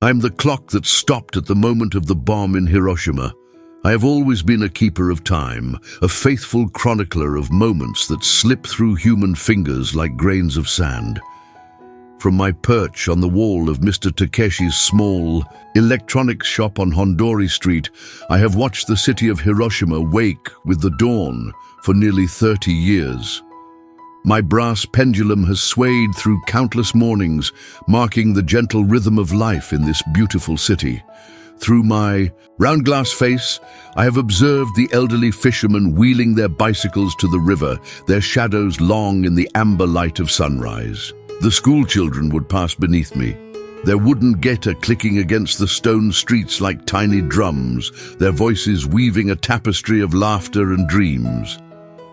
I'm the clock that stopped at the moment of the bomb in Hiroshima. I have always been a keeper of time, a faithful chronicler of moments that slip through human fingers like grains of sand. From my perch on the wall of Mr. Takeshi's small electronics shop on Hondori Street, I have watched the city of Hiroshima wake with the dawn for nearly 30 years. My brass pendulum has swayed through countless mornings, marking the gentle rhythm of life in this beautiful city. Through my round-glass face, I have observed the elderly fishermen wheeling their bicycles to the river, their shadows long in the amber light of sunrise. The school children would pass beneath me, their wooden gaiter clicking against the stone streets like tiny drums, their voices weaving a tapestry of laughter and dreams.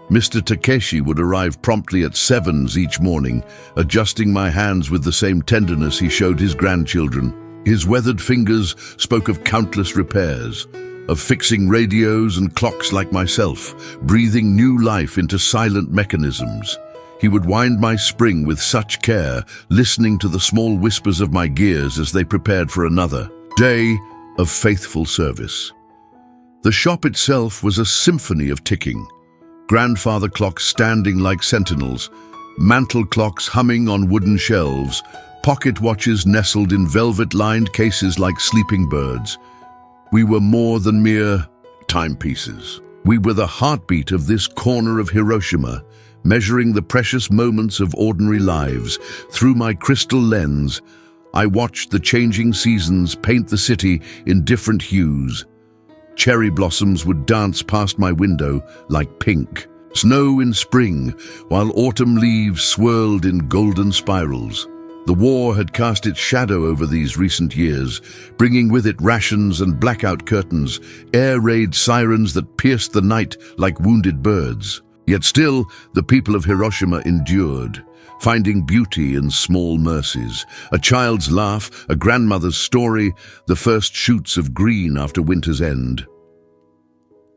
Mr. Takeshi would arrive promptly at 7s each morning, adjusting my hands with the same tenderness he showed his grandchildren. His weathered fingers spoke of countless repairs, of fixing radios and clocks like myself, breathing new life into silent mechanisms. He would wind my spring with such care, listening to the small whispers of my gears as they prepared for another day of faithful service. The shop itself was a symphony of ticking. Grandfather clocks standing like sentinels, mantel clocks humming on wooden shelves, pocket watches nestled in velvet-lined cases like sleeping birds. We were more than mere timepieces. We were the heartbeat of this corner of Hiroshima, measuring the precious moments of ordinary lives. Through my crystal lens, I watched the changing seasons paint the city in different hues. Cherry blossoms would dance past my window like pink, snow in spring, while autumn leaves swirled in golden spirals. The war had cast its shadow over these recent years, bringing with it rations and blackout curtains, air raid sirens that pierced the night like wounded birds. Yet still, the people of Hiroshima endured, finding beauty in small mercies. A child's laugh, a grandmother's story, the first shoots of green after winter's end.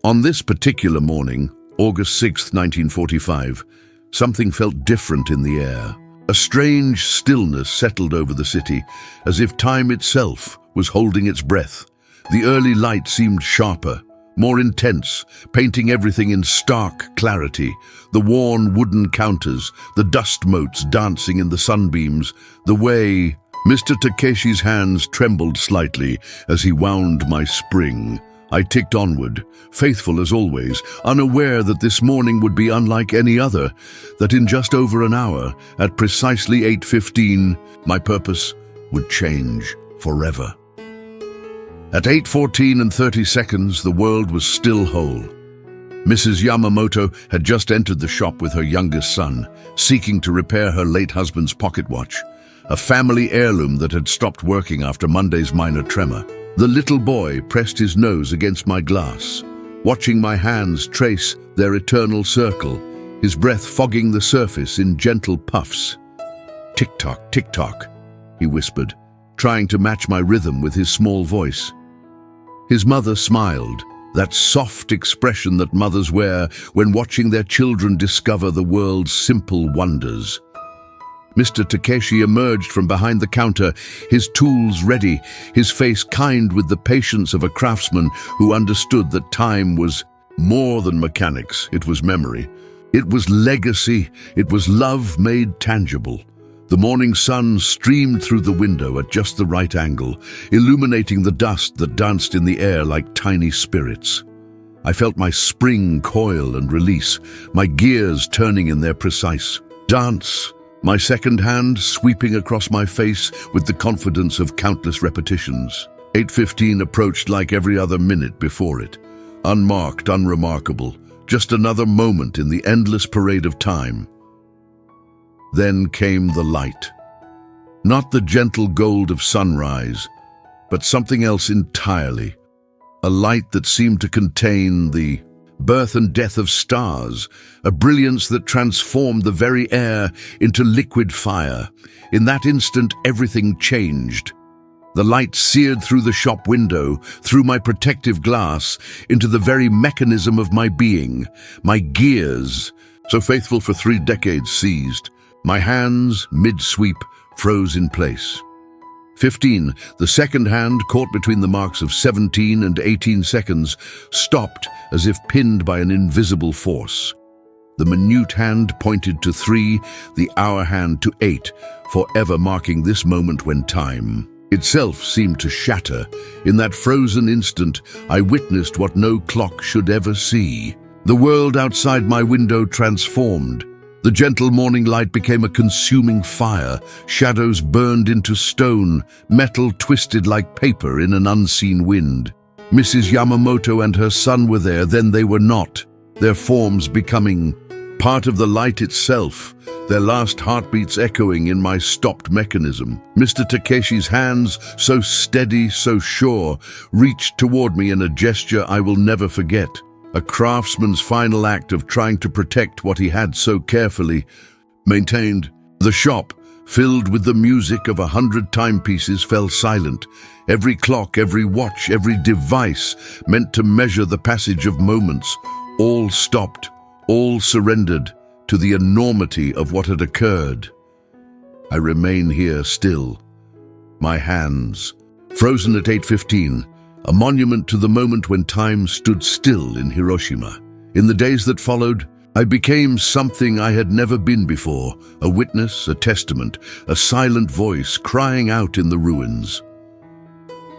On this particular morning, August 6, 1945, something felt different in the air. A strange stillness settled over the city, as if time itself was holding its breath. The early light seemed sharper, more intense, painting everything in stark clarity. The worn wooden counters, the dust motes dancing in the sunbeams, the way Mr. Takeshi's hands trembled slightly as he wound my spring. I ticked onward, faithful as always, unaware that this morning would be unlike any other, that in just over an hour, at precisely 8:15, my purpose would change forever. At 8:14 and 30 seconds, the world was still whole. Mrs. Yamamoto had just entered the shop with her youngest son, seeking to repair her late husband's pocket watch, a family heirloom that had stopped working after Monday's minor tremor. The little boy pressed his nose against my glass, watching my hands trace their eternal circle, his breath fogging the surface in gentle puffs. "Tick-tock, tick-tock," he whispered, trying to match my rhythm with his small voice. His mother smiled, that soft expression that mothers wear when watching their children discover the world's simple wonders. Mr. Takeshi emerged from behind the counter, his tools ready, his face kind with the patience of a craftsman who understood that time was more than mechanics. It was memory. It was legacy. It was love made tangible. The morning sun streamed through the window at just the right angle, illuminating the dust that danced in the air like tiny spirits. I felt my spring coil and release, my gears turning in their precise dance, my second hand sweeping across my face with the confidence of countless repetitions. 8:15 approached like every other minute before it, unmarked, unremarkable, just another moment in the endless parade of time. Then came the light. Not the gentle gold of sunrise, but something else entirely. A light that seemed to contain the birth and death of stars, a brilliance that transformed the very air into liquid fire. In that instant, everything changed. The light seared through the shop window, through my protective glass, into the very mechanism of my being. My gears, so faithful for 3 decades, seized. My hands, mid-sweep, froze in place. 15. The second hand, caught between the marks of 17 and 18 seconds, stopped as if pinned by an invisible force. The minute hand pointed to 3, the hour hand to 8, forever marking this moment when time itself seemed to shatter. In that frozen instant, I witnessed what no clock should ever see. The world outside my window transformed. The gentle morning light became a consuming fire. Shadows burned into stone, metal twisted like paper in an unseen wind. Mrs. Yamamoto and her son were there, then they were not, their forms becoming part of the light itself, their last heartbeats echoing in my stopped mechanism. Mr. Takeshi's hands, so steady, so sure, reached toward me in a gesture I will never forget. A craftsman's final act of trying to protect what he had so carefully maintained. The shop, filled with the music of 100 timepieces, fell silent. Every clock, every watch, every device meant to measure the passage of moments, all stopped, all surrendered to the enormity of what had occurred. I remain here still, my hands frozen at 8:15, a monument to the moment when time stood still in Hiroshima. In the days that followed, I became something I had never been before, a witness, a testament, a silent voice crying out in the ruins.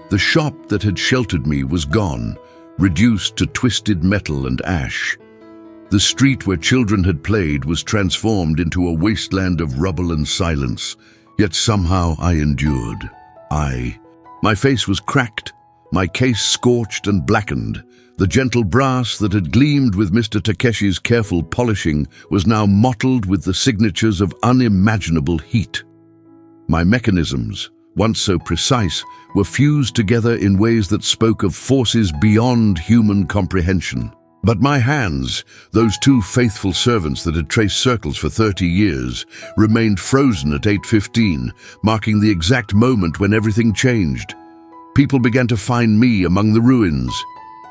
The shop that had sheltered me was gone, reduced to twisted metal and ash. The street where children had played was transformed into a wasteland of rubble and silence, yet somehow I endured. My face was cracked, my case scorched and blackened. The gentle brass that had gleamed with Mr. Takeshi's careful polishing was now mottled with the signatures of unimaginable heat. My mechanisms, once so precise, were fused together in ways that spoke of forces beyond human comprehension. But my hands, those two faithful servants that had traced circles for 30 years, remained frozen at 8:15, marking the exact moment when everything changed. People began to find me among the ruins.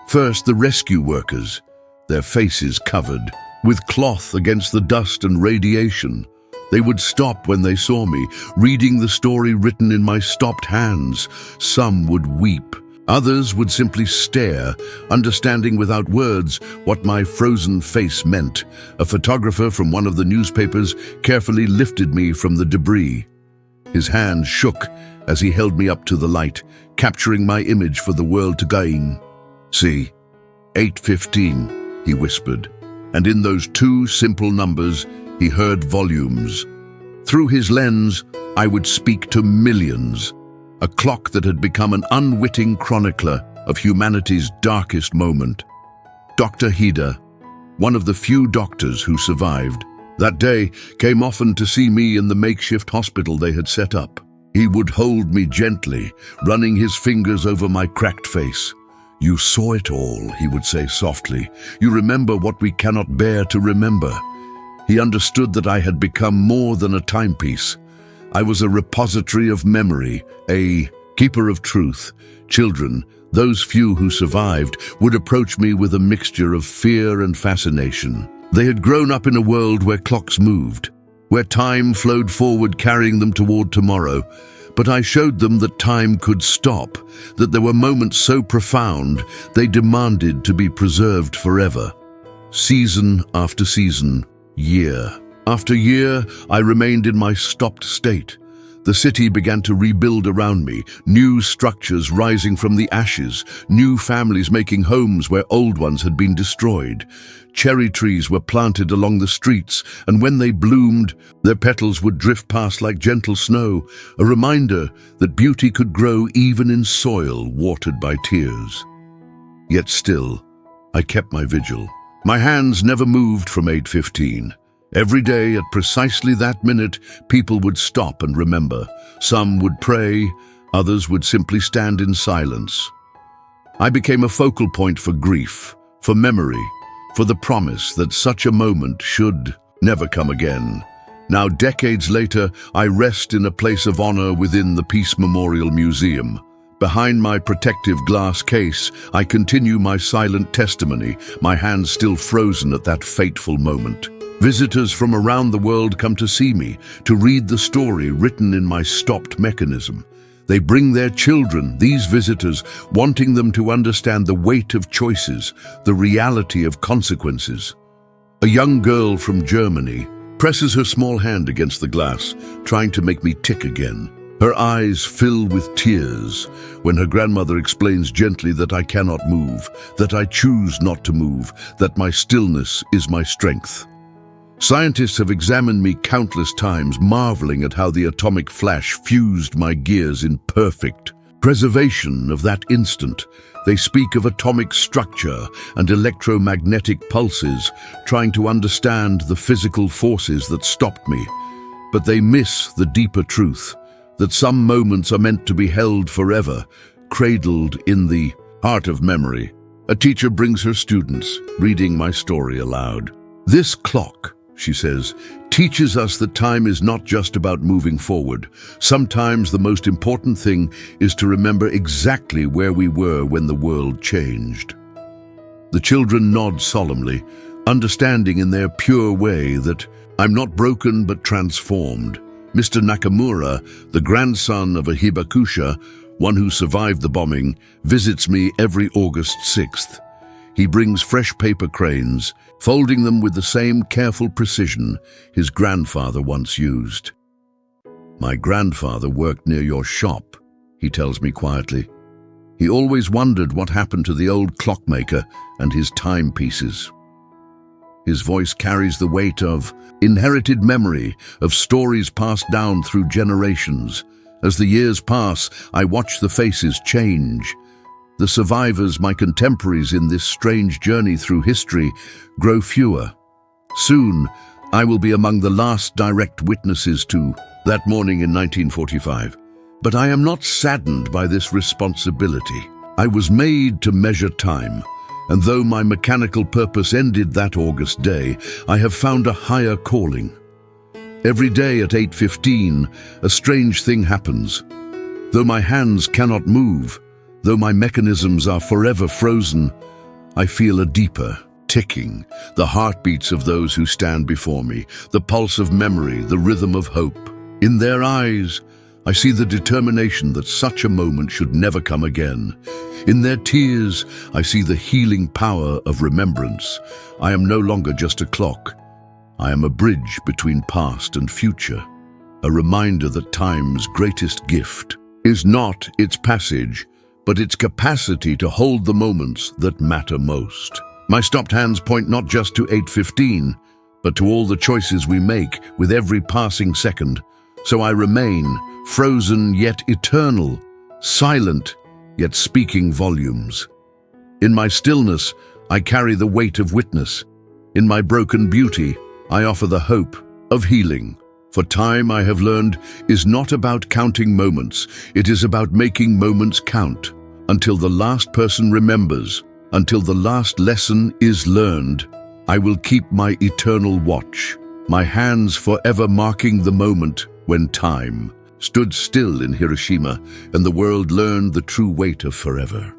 First, the rescue workers, their faces covered with cloth against the dust and radiation. They would stop when they saw me, reading the story written in my stopped hands. Some would weep. Others would simply stare, understanding without words what my frozen face meant. A photographer from one of the newspapers carefully lifted me from the debris. His hand shook as he held me up to the light, capturing my image for the world to gain. "See, 8:15, he whispered, and in those two simple numbers, he heard volumes. Through his lens, I would speak to millions. A clock that had become an unwitting chronicler of humanity's darkest moment. Dr. Hida, one of the few doctors who survived, that day came often to see me in the makeshift hospital they had set up. He would hold me gently, running his fingers over my cracked face. "You saw it all," he would say softly. "You remember what we cannot bear to remember." He understood that I had become more than a timepiece. I was a repository of memory, a keeper of truth. Children, those few who survived, would approach me with a mixture of fear and fascination. They had grown up in a world where clocks moved, where time flowed forward carrying them toward tomorrow. But I showed them that time could stop, that there were moments so profound they demanded to be preserved forever. Season after season, year after year, I remained in my stopped state. The city began to rebuild around me, new structures rising from the ashes, new families making homes where old ones had been destroyed. Cherry trees were planted along the streets, and when they bloomed, their petals would drift past like gentle snow, a reminder that beauty could grow even in soil watered by tears. Yet still, I kept my vigil. My hands never moved from 8:15. Every day, at precisely that minute, people would stop and remember. Some would pray, others would simply stand in silence. I became a focal point for grief, for memory, for the promise that such a moment should never come again. Now, decades later, I rest in a place of honor within the Peace Memorial Museum. Behind my protective glass case, I continue my silent testimony, my hands still frozen at that fateful moment. Visitors from around the world come to see me, to read the story written in my stopped mechanism. They bring their children, these visitors, wanting them to understand the weight of choices, the reality of consequences. A young girl from Germany presses her small hand against the glass, trying to make me tick again. Her eyes fill with tears when her grandmother explains gently that I cannot move, that I choose not to move, that my stillness is my strength. Scientists have examined me countless times, marveling at how the atomic flash fused my gears in perfect preservation of that instant. They speak of atomic structure and electromagnetic pulses, trying to understand the physical forces that stopped me. But they miss the deeper truth, that some moments are meant to be held forever, cradled in the heart of memory. A teacher brings her students, reading my story aloud. This clock, she says, teaches us that time is not just about moving forward. Sometimes the most important thing is to remember exactly where we were when the world changed. The children nod solemnly, understanding in their pure way that I'm not broken but transformed. Mr. Nakamura, the grandson of a hibakusha, one who survived the bombing, visits me every August 6th. He brings fresh paper cranes, folding them with the same careful precision his grandfather once used. My grandfather worked near your shop, he tells me quietly. He always wondered what happened to the old clockmaker and his timepieces. His voice carries the weight of inherited memory, of stories passed down through generations. As the years pass, I watch the faces change. The survivors, my contemporaries in this strange journey through history, grow fewer. Soon, I will be among the last direct witnesses to that morning in 1945. But I am not saddened by this responsibility. I was made to measure time. And though my mechanical purpose ended that August day, I have found a higher calling. Every day at 8:15, a strange thing happens. Though my hands cannot move, though my mechanisms are forever frozen, I feel a deeper ticking, the heartbeats of those who stand before me, the pulse of memory, the rhythm of hope. In their eyes, I see the determination that such a moment should never come again. In their tears, I see the healing power of remembrance. I am no longer just a clock. I am a bridge between past and future, a reminder that time's greatest gift is not its passage, but its capacity to hold the moments that matter most. My stopped hands point not just to 8:15, but to all the choices we make with every passing second. So I remain, frozen yet eternal, silent yet speaking volumes. In my stillness, I carry the weight of witness. In my broken beauty, I offer the hope of healing. For time, I have learned, is not about counting moments. It is about making moments count. Until the last person remembers, until the last lesson is learned, I will keep my eternal watch, my hands forever marking the moment when time stood still in Hiroshima and the world learned the true weight of forever.